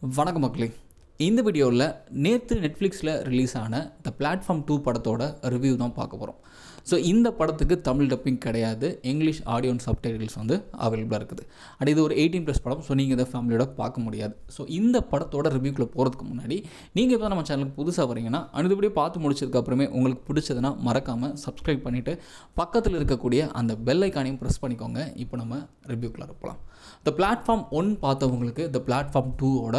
வணக்கம் மக்களே. இந்த வீடியோவில் நேற்று நெட்ஃப்ளிக்ஸில் ரிலீஸ் ஆன த பிளாட்ஃபார்ம் 2 படத்தோட ரிவ்யூ தான் பார்க்க போகிறோம். ஸோ இந்த படத்துக்கு தமிழ் டப்பிங் கிடையாது, இங்கிலீஷ் ஆடியோ அண்ட் சப்டைட்டில்ஸ் வந்து அவைலபிளாக இருக்குது. அண்ட் இது ஒரு 18+ படம். ஸோ நீங்கள் இதை ஃபேமிலியோட பார்க்க முடியாது. ஸோ இந்த படத்தோட ரிவ்யூக்குள்ளே போகிறதுக்கு முன்னாடி நீங்கள் இப்போ நம்ம சேனலுக்கு புதுசாக வரீங்கன்னா அந்த வீடியோ பார்த்து முடிச்சதுக்கப்புறமே உங்களுக்கு பிடிச்சதுன்னா மறக்காமல் சப்ஸ்கிரைப் பண்ணிவிட்டு பக்கத்தில் இருக்கக்கூடிய அந்த பெல் ஐக்கானையும் ப்ரெஸ் பண்ணிக்கோங்க. இப்போ நம்ம ரிவ்யூக்குள்ளே போகலாம். த பிளாட்ஃபார்ம் 1 பார்த்தவங்களுக்கு த பிளாட்ஃபார்ம் 2ஓட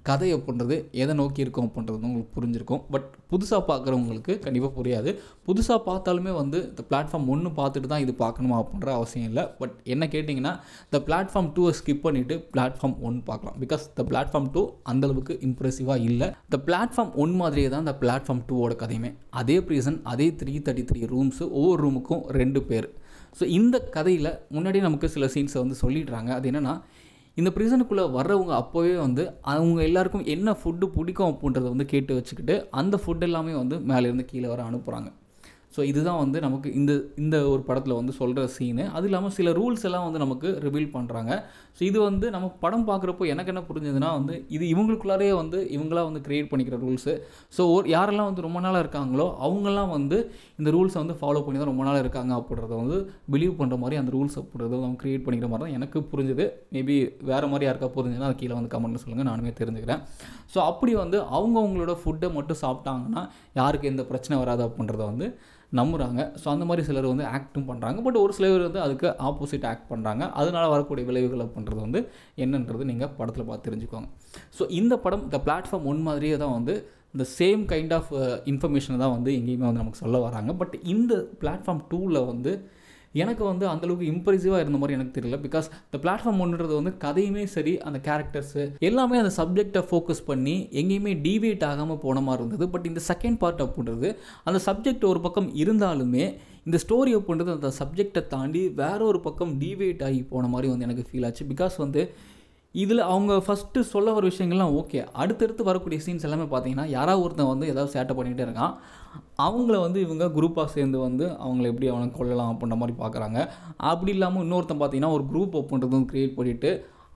கதை அப்படின்றது எதை நோக்கி இருக்கும் அப்படின்றது உங்களுக்கு புரிஞ்சிருக்கும். பட் புதுசாக பார்க்குறவங்களுக்கு கண்டிப்பாக புரியாது. புதுசாக பார்த்தாலுமே வந்து இந்த பிளாட்ஃபார்ம் 1 பார்த்துட்டு தான் இது பார்க்கணுமா அப்படின்ற அவசியம் இல்லை. பட் என்ன கேட்டிங்கன்னா த பிளாட்ஃபார்ம் 2 ஸ்கிப் பண்ணிவிட்டு பிளாட்ஃபார்ம் 1 பார்க்கலாம். பிகாஸ் த பிளாட்ஃபார்ம் 2 அந்தளவுக்கு இம்ப்ரெசிவாக இல்லை. த பிளாட்ஃபார்ம் 1 மாதிரியே தான் இந்த பிளாட்ஃபார்ம் 2ஓட கதையுமே. அதே ப்ரீசன், அதே 333 ரூம்ஸு, ஒவ்வொரு ரூமுக்கும் 2 பேர். ஸோ இந்த கதையில் முன்னாடியே நமக்கு சில சீன்ஸை வந்து சொல்லிடுறாங்க. அது என்னென்னா, இந்த ப்ரிசனுக்குள்ளே வர்றவங்க அப்போவே வந்து அவங்க எல்லாருக்கும் என்ன ஃபுட்டு பிடிக்கும் அப்படின்றத வந்து கேட்டு வச்சுக்கிட்டு அந்த ஃபுட் எல்லாமே வந்து மேலேருந்து கீழே வர அனுப்புகிறாங்க. ஸோ இதுதான் வந்து நமக்கு இந்த ஒரு படத்தில் வந்து சொல்கிற சீனு. அது இல்லாமல் சில ரூல்ஸ் எல்லாம் வந்து நமக்கு ரிவீல் பண்ணுறாங்க. ஸோ இது வந்து நம்ம படம் பார்க்குறப்போ எனக்கு என்ன புரிஞ்சதுன்னா வந்து இது இவங்களுக்குள்ளாரே வந்து இவங்களாம் வந்து க்ரியேட் பண்ணிக்கிற ரூல்ஸு. ஸோ யாரெல்லாம் வந்து ரொம்ப நாளாக இருக்காங்களோ அவங்கெல்லாம் வந்து இந்த ரூல்ஸை வந்து ஃபாலோ பண்ணி தான் ரொம்ப நாளாக இருக்காங்க அப்படின்றத வந்து பிலீவ் பண்ணுற மாதிரி அந்த ரூல்ஸ் அப்படின்றத அவங்க க்ரியேட் பண்ணிக்கிற மாதிரி தான் எனக்கு புரிஞ்சுது. மேபி வேறு மாதிரி யாருக்கா புரிஞ்சுதுன்னா அது கீழே வந்து கமெண்ட்டில் சொல்லுங்கள், நானுமே தெரிஞ்சுக்கிறேன். ஸோ அப்படி வந்து அவங்களோட ஃபுட்டை மட்டும் சாப்பிட்டாங்கன்னா யாருக்கு எந்த பிரச்சனை வராது அப்படின்றத வந்து நம்புகிறாங்க. ஸோ அந்த மாதிரி சிலர் வந்து ஆக்டும் பண்ணுறாங்க. பட் ஒரு சிலர் வந்து அதுக்கு ஆப்போசிட் ஆக்ட் பண்ணுறாங்க. அதனால் வரக்கூடிய விளைவுகள் அப்படின்றது வந்து என்னன்றது நீங்கள் படத்தில் பார்த்து தெரிஞ்சுக்கோங்க. ஸோ இந்த படம் த பிளாட்ஃபார்ம் 1 மாதிரியே தான் வந்து இந்த சேம் கைண்ட் ஆஃப் இன்ஃபர்மேஷனை தான் வந்து எங்கேயுமே வந்து நமக்கு சொல்ல வராங்க. பட் இந்த பிளாட்ஃபார்ம் 2ல் வந்து எனக்கு வந்து அந்தளவுக்கு இம்ப்ரெசிவாக இருந்த மாதிரி எனக்கு தெரியல. பிகாஸ் இந்த பிளாட்ஃபார்ம் 1ன்றது வந்து கதையுமே சரி, அந்த கேரக்டர்ஸு எல்லாமே அந்த சப்ஜெக்டை ஃபோக்கஸ் பண்ணி எங்கேயுமே டீவியேட் ஆகாமல் போன மாதிரி இருந்தது. பட் இந்த செகண்ட் பார்ட் அப்படின்றது அந்த சப்ஜெக்ட் ஒரு பக்கம் இருந்தாலுமே இந்த ஸ்டோரி அப்படின்றது அந்த சப்ஜெக்டை தாண்டி வேற ஒரு பக்கம் டீவியேட் ஆகி போன மாதிரி வந்து எனக்கு ஃபீல் ஆச்சு. பிகாஸ் வந்து இதில் அவங்க ஃபஸ்ட்டு சொல்ல வர விஷயங்கள்லாம் ஓகே, அடுத்தடுத்து வரக்கூடிய சீன்ஸ் எல்லாமே பார்த்தீங்கன்னா யாராவது ஒருத்தன் வந்து ஏதாவது சேட்டை பண்ணிகிட்டே இருக்கான், அவங்கள வந்து இவங்க குரூப்பாக சேர்ந்து வந்து அவங்கள எப்படி அவனை கொள்ளலாம் அப்படின்ற மாதிரி பார்க்குறாங்க. அப்படி இல்லாமல் இன்னொருத்தன் பார்த்தீங்கன்னா ஒரு குரூப் அப்படின்றது வந்து க்ரியேட் பண்ணிவிட்டு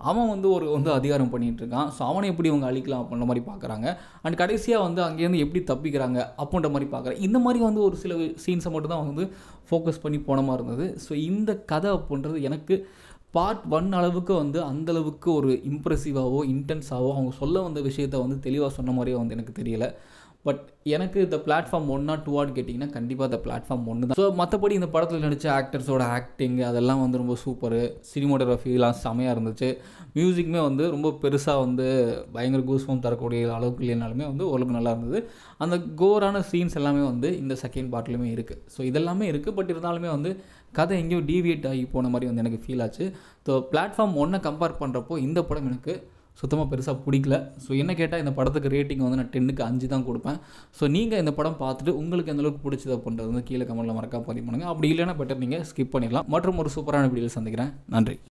அவன் வந்து அதிகாரம் பண்ணிகிட்டு இருக்கான். ஸோ அவனை எப்படி இவங்க அழிக்கலாம் அப்படின்ற மாதிரி பார்க்குறாங்க. அண்ட் கடைசியாக வந்து அங்கேருந்து எப்படி தப்பிக்கிறாங்க அப்படின்ற மாதிரி பார்க்குறேன். இந்த மாதிரி வந்து ஒரு சில சீன்ஸை மட்டும் தான் வந்து ஃபோக்கஸ் பண்ணி போன மாதிரி இருந்தது. ஸோ இந்த கதை அப்படின்றது எனக்கு பார்ட் 1 அளவுக்கு வந்து அந்தளவுக்கு ஒரு இம்ப்ரெசிவாகவோ இன்டென்ஸாகவோ அவங்க சொல்ல வந்த விஷயத்தை வந்து தெளிவாக சொன்ன மாதிரியே வந்து எனக்கு தெரியலை. பட் எனக்கு இந்த பிளாட்ஃபார்ம் 1 2 கேட்டிங்கன்னா கண்டிப்பாக இந்த பிளாட்ஃபார்ம் 1 தான். ஸோ மற்றபடி இந்த படத்தில் நடித்த ஆக்டர்ஸோட ஆக்டிங் அதெல்லாம் வந்து ரொம்ப சூப்பரு. சினிமோட்டோகிராஃபிலாம் செமையாக இருந்துச்சு. மியூசிக்குமே வந்து ரொம்ப பெருசாக வந்து பயங்கர கூஸ்பம் தரக்கூடிய அளவுக்கு இல்லைனாலுமே வந்து ஓரளவுக்கு நல்லா இருந்தது. அந்த கோரான சீன்ஸ் எல்லாமே வந்து இந்த செகண்ட் பார்ட்லையுமே இருக்குது. ஸோ இதெல்லாமே இருக்குது. பட் இருந்தாலுமே வந்து கதை எங்கேயோ டீவியேட் ஆகி போன மாதிரி வந்து எனக்கு ஃபீல் ஆச்சு. ஸோ பிளாட்ஃபார்ம் 1 கம்பேர் பண்ணுறப்போ இந்த படம் எனக்கு சுத்தமாக பெருசாக பிடிக்கல. ஸோ என்ன கேட்டால் இந்த படத்துக்கு ரேட்டிங் வந்து நான் 10க்கு 5 தான் கொடுப்பேன். ஸோ நீங்கள் இந்த படம் பார்த்துட்டு உங்களுக்கு எந்தளவுக்கு பிடிச்சது அப்படின்றது வந்து கீழே கமெண்ட்டில் மறக்காம பதிவு பண்ணுங்கள். அப்படி இல்லைன்னா பெட்டர் நீங்கள் ஸ்கிப் பண்ணிடலாம். மற்றும் ஒரு சூப்பரான வீடியோவில் சந்திக்கிறேன். நன்றி.